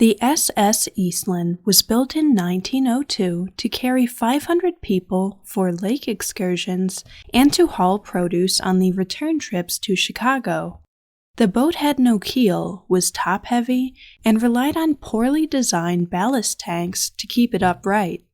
The SS Eastland was built in 1902 to carry 500 people for lake excursions and to haul produce on the return trips to Chicago. The boat had no keel, was top-heavy, and relied on poorly designed ballast tanks to keep it upright.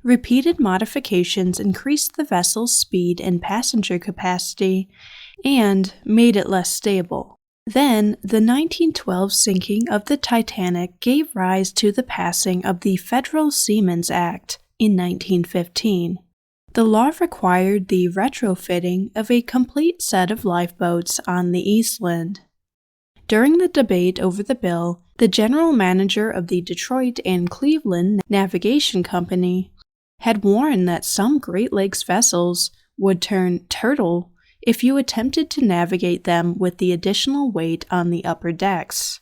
Repeated modifications increased the vessel's speed and passenger capacity and made it less stable. Then, the 1912 sinking of the Titanic gave rise to the passing of the Federal Seamen's Act in 1915. The law required the retrofitting of a complete set of lifeboats on the Eastland. During the debate over the bill, the general manager of the Detroit and Cleveland Navigation Company had warned that some Great Lakes vessels would turn turtle if you attempted to navigate them with the additional weight on the upper decks.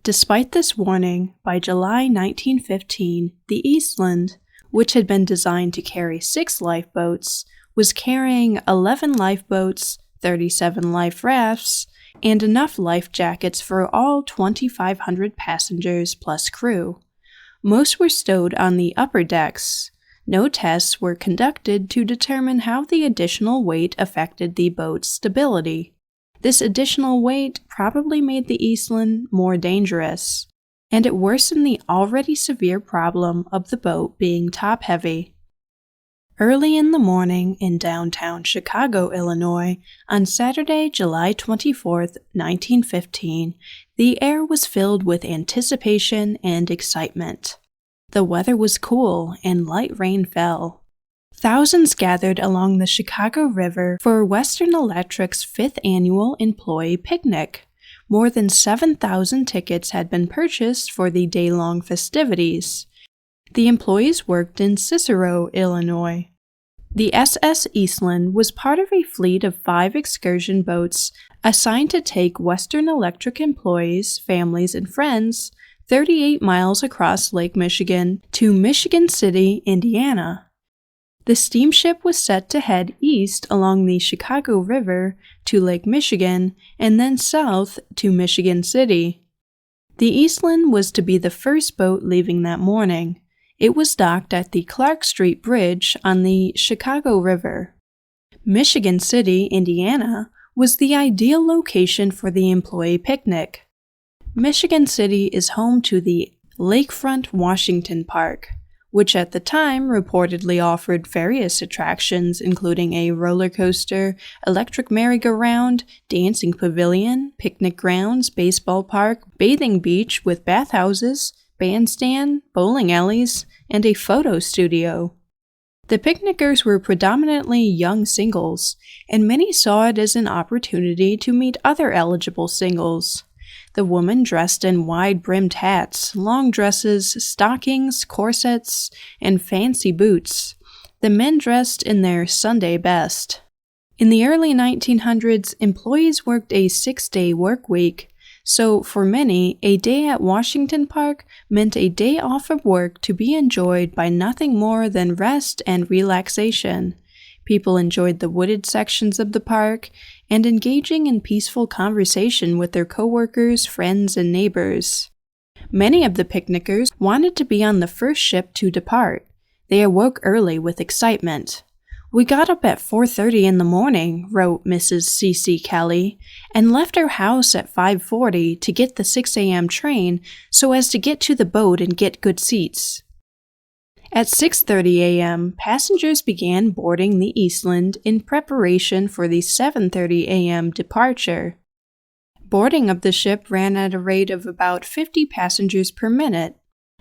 Despite this warning, by July 1915, the Eastland, which had been designed to carry 6 lifeboats, was carrying 11 lifeboats, 37 life rafts, and enough life jackets for all 2,500 passengers plus crew. Most were stowed on the upper decks. No tests were conducted to determine how the additional weight affected the boat's stability. This additional weight probably made the Eastland more dangerous, and it worsened the already severe problem of the boat being top-heavy. Early in the morning in downtown Chicago, Illinois, on Saturday, July 24, 1915, the air was filled with anticipation and excitement. The weather was cool and light rain fell. Thousands gathered along the Chicago River for Western Electric's 5th annual employee picnic. More than 7,000 tickets had been purchased for the day-long festivities. The employees worked in Cicero, Illinois. The SS Eastland was part of a fleet of 5 excursion boats assigned to take Western Electric employees, families, and friends 38 miles across Lake Michigan to Michigan City, Indiana. The steamship was set to head east along the Chicago River to Lake Michigan and then south to Michigan City. The Eastland was to be the first boat leaving that morning. It was docked at the Clark Street Bridge on the Chicago River. Michigan City, Indiana, was the ideal location for the employee picnic. Michigan City is home to the Lakefront Washington Park, which at the time reportedly offered various attractions including a roller coaster, electric merry-go-round, dancing pavilion, picnic grounds, baseball park, bathing beach with bathhouses, bandstand, bowling alleys, and a photo studio. The picnickers were predominantly young singles, and many saw it as an opportunity to meet other eligible singles. The women dressed in wide-brimmed hats, long dresses, stockings, corsets, and fancy boots. The men dressed in their Sunday best. In the early 1900s, employees worked a 6-day work week, so for many, a day at Washington Park meant a day off of work to be enjoyed by nothing more than rest and relaxation. People enjoyed the wooded sections of the park and engaging in peaceful conversation with their coworkers, friends, and neighbors. Many of the picnickers wanted to be on the first ship to depart. They awoke early with excitement. "We got up at 4:30 in the morning," wrote Mrs. C.C. Kelly, "and left our house at 5:40 to get the 6 a.m. train so as to get to the boat and get good seats." At 6:30 a.m., passengers began boarding the Eastland in preparation for the 7:30 a.m. departure. Boarding of the ship ran at a rate of about 50 passengers per minute.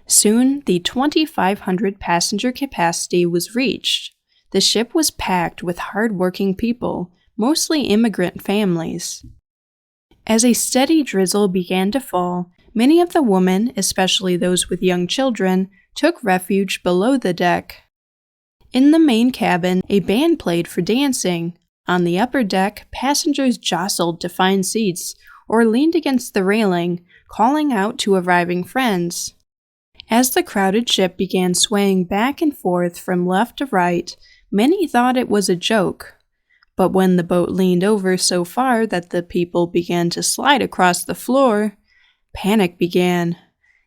Soon, the 2,500 passenger capacity was reached. The ship was packed with hard-working people, mostly immigrant families. As a steady drizzle began to fall, many of the women, especially those with young children, took refuge below the deck. In the main cabin, a band played for dancing. On the upper deck, passengers jostled to find seats or leaned against the railing, calling out to arriving friends. As the crowded ship began swaying back and forth from left to right, many thought it was a joke. But when the boat leaned over so far that the people began to slide across the floor, panic began.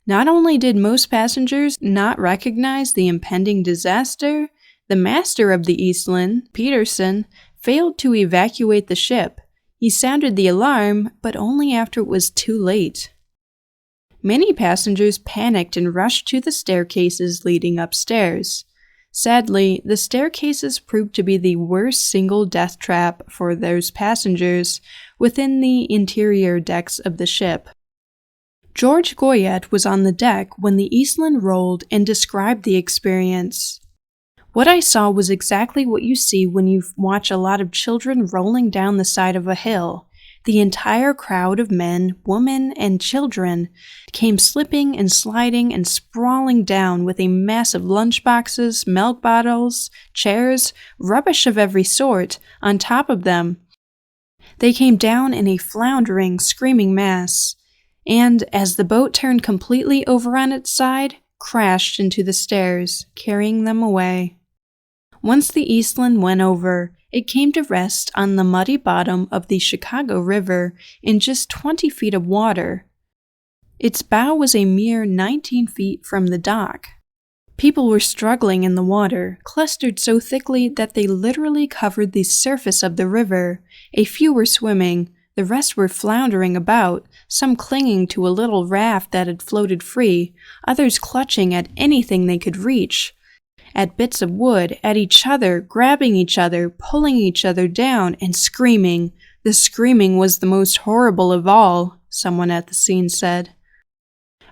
Not only did most passengers not recognize the impending disaster, the master of the Eastland, Peterson, failed to evacuate the ship. He sounded the alarm, but only after it was too late. Many passengers panicked and rushed to the staircases leading upstairs. Sadly, the staircases proved to be the worst single death trap for those passengers within the interior decks of the ship. George Goyette was on the deck when the Eastland rolled and described the experience. What I saw was exactly what you see when you watch a lot of children rolling down the side of a hill. The entire crowd of men, women, and children came slipping and sliding and sprawling down with a mass of lunchboxes, milk bottles, chairs, rubbish of every sort on top of them. They came down in a floundering, screaming mass, and as the boat turned completely over on its side, crashed into the stairs, carrying them away. Once the Eastland went over, it came to rest on the muddy bottom of the Chicago River in just 20 feet of water. Its bow was a mere 19 feet from the dock. People were struggling in the water, clustered so thickly that they literally covered the surface of the river. A few were swimming, the rest were floundering about, some clinging to a little raft that had floated free, others clutching at anything they could reach. At bits of wood, at each other, grabbing each other, pulling each other down, and screaming. The screaming was the most horrible of all, someone at the scene said.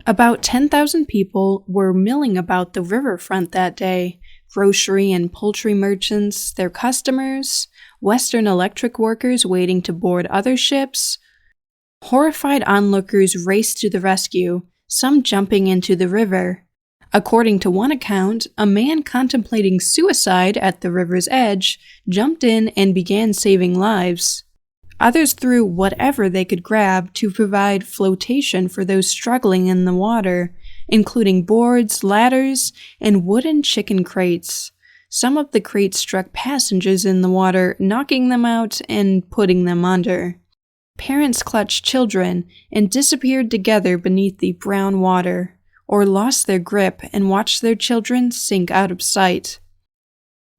About 10,000 people were milling about the riverfront that day. Grocery and poultry merchants, their customers, Western Electric workers waiting to board other ships. Horrified onlookers raced to the rescue, some jumping into the river. According to one account, a man contemplating suicide at the river's edge jumped in and began saving lives. Others threw whatever they could grab to provide flotation for those struggling in the water, including boards, ladders, and wooden chicken crates. Some of the crates struck passengers in the water, knocking them out and putting them under. Parents clutched children and disappeared together beneath the brown water, or lost their grip and watched their children sink out of sight.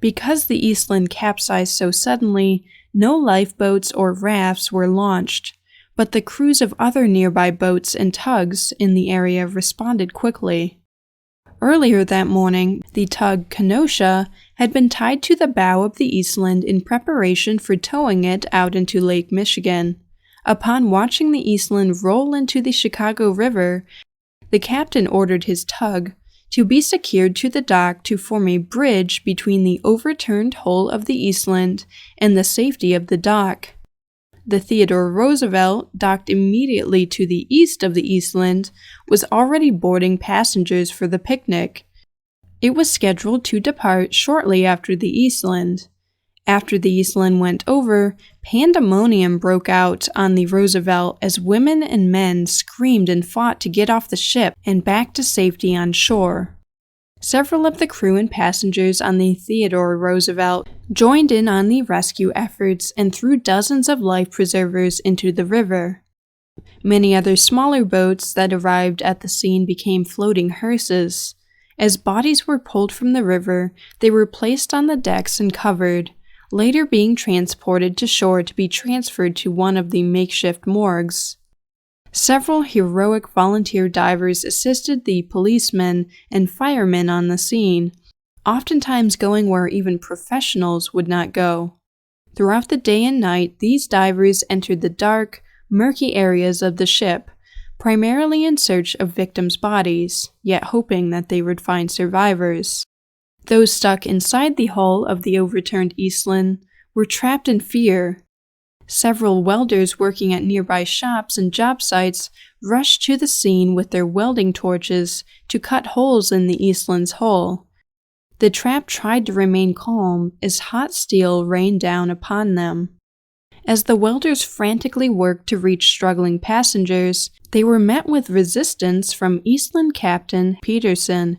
Because the Eastland capsized so suddenly, no lifeboats or rafts were launched, but the crews of other nearby boats and tugs in the area responded quickly. Earlier that morning, the tug Kenosha had been tied to the bow of the Eastland in preparation for towing it out into Lake Michigan. Upon watching the Eastland roll into the Chicago River, the captain ordered his tug to be secured to the dock to form a bridge between the overturned hull of the Eastland and the safety of the dock. The Theodore Roosevelt, docked immediately to the east of the Eastland, was already boarding passengers for the picnic. It was scheduled to depart shortly after the Eastland. After the Eastland went over, pandemonium broke out on the Roosevelt as women and men screamed and fought to get off the ship and back to safety on shore. Several of the crew and passengers on the Theodore Roosevelt joined in on the rescue efforts and threw dozens of life preservers into the river. Many other smaller boats that arrived at the scene became floating hearses. As bodies were pulled from the river, they were placed on the decks and covered, later being transported to shore to be transferred to one of the makeshift morgues. Several heroic volunteer divers assisted the policemen and firemen on the scene, oftentimes going where even professionals would not go. Throughout the day and night, these divers entered the dark, murky areas of the ship, primarily in search of victims' bodies, yet hoping that they would find survivors. Those stuck inside the hull of the overturned Eastland were trapped in fear. Several welders working at nearby shops and job sites rushed to the scene with their welding torches to cut holes in the Eastland's hull. The trap tried to remain calm as hot steel rained down upon them. As the welders frantically worked to reach struggling passengers, they were met with resistance from Eastland Captain Peterson.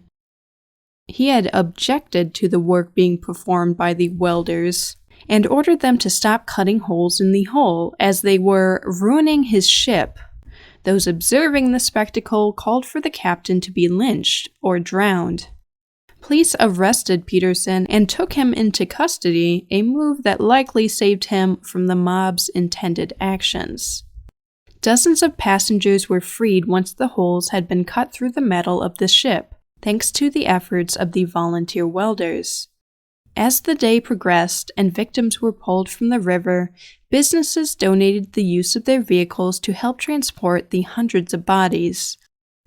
He had objected to the work being performed by the welders and ordered them to stop cutting holes in the hull as they were ruining his ship. Those observing the spectacle called for the captain to be lynched or drowned. Police arrested Peterson and took him into custody, a move that likely saved him from the mob's intended actions. Dozens of passengers were freed once the holes had been cut through the metal of the ship, thanks to the efforts of the volunteer welders. As the day progressed and victims were pulled from the river, businesses donated the use of their vehicles to help transport the hundreds of bodies.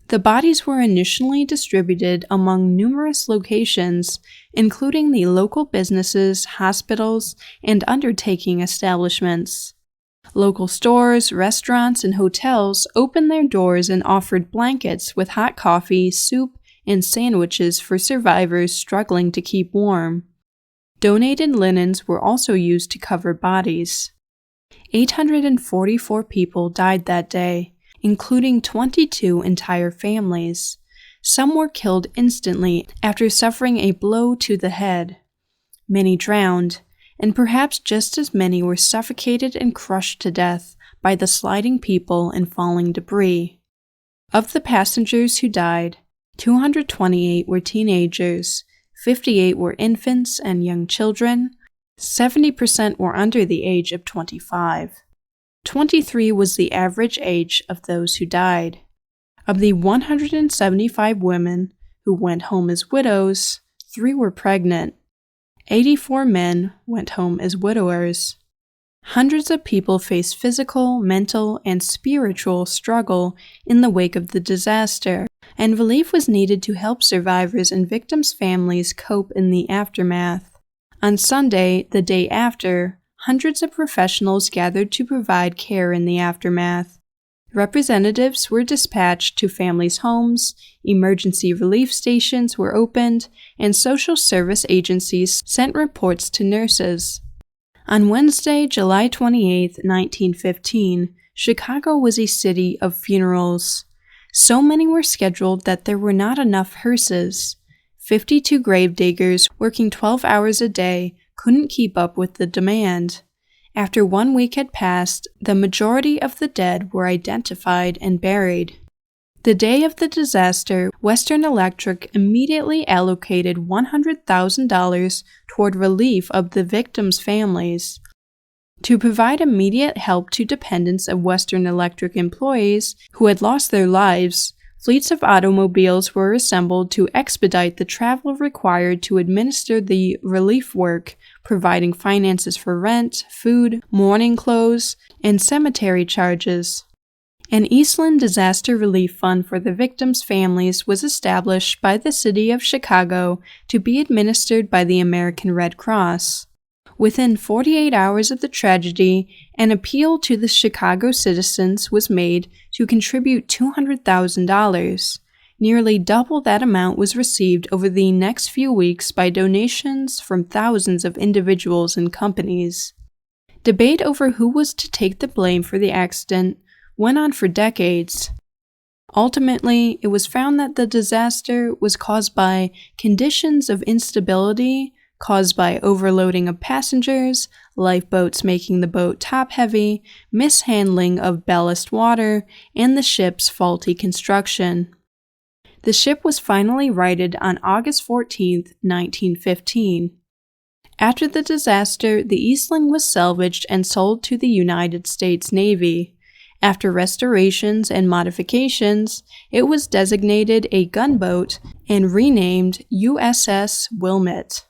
The bodies were initially distributed among numerous locations, including the local businesses, hospitals, and undertaking establishments. Local stores, restaurants, and hotels opened their doors and offered blankets with hot coffee, soup, and sandwiches for survivors struggling to keep warm. Donated linens were also used to cover bodies. 844 people died that day, including 22 entire families. Some were killed instantly after suffering a blow to the head. Many drowned, and perhaps just as many were suffocated and crushed to death by the sliding people and falling debris. Of the passengers who died, 228 were teenagers, 58 were infants and young children, 70% were under the age of 25. 23 was the average age of those who died. Of the 175 women who went home as widows, 3 were pregnant. 84 men went home as widowers. Hundreds of people faced physical, mental, and spiritual struggle in the wake of the disaster, and relief was needed to help survivors and victims' families cope in the aftermath. On Sunday, the day after, hundreds of professionals gathered to provide care in the aftermath. Representatives were dispatched to families' homes, emergency relief stations were opened, and social service agencies sent reports to nurses. On Wednesday, July 28, 1915, Chicago was a city of funerals. So many were scheduled that there were not enough hearses. 52 gravediggers, working 12 hours a day, couldn't keep up with the demand. After 1 week had passed, the majority of the dead were identified and buried. The day of the disaster, Western Electric immediately allocated $100,000 toward relief of the victims' families. To provide immediate help to dependents of Western Electric employees who had lost their lives, fleets of automobiles were assembled to expedite the travel required to administer the relief work, providing finances for rent, food, mourning clothes, and cemetery charges. An Eastland Disaster Relief Fund for the victims' families was established by the city of Chicago to be administered by the American Red Cross. Within 48 hours of the tragedy, an appeal to the Chicago citizens was made to contribute $200,000. Nearly double that amount was received over the next few weeks by donations from thousands of individuals and companies. Debate over who was to take the blame for the accident went on for decades. Ultimately, it was found that the disaster was caused by conditions of instability caused by overloading of passengers, lifeboats making the boat top-heavy, mishandling of ballast water, and the ship's faulty construction. The ship was finally righted on August 14, 1915. After the disaster, the Eastland was salvaged and sold to the United States Navy. After restorations and modifications, it was designated a gunboat and renamed USS Wilmette.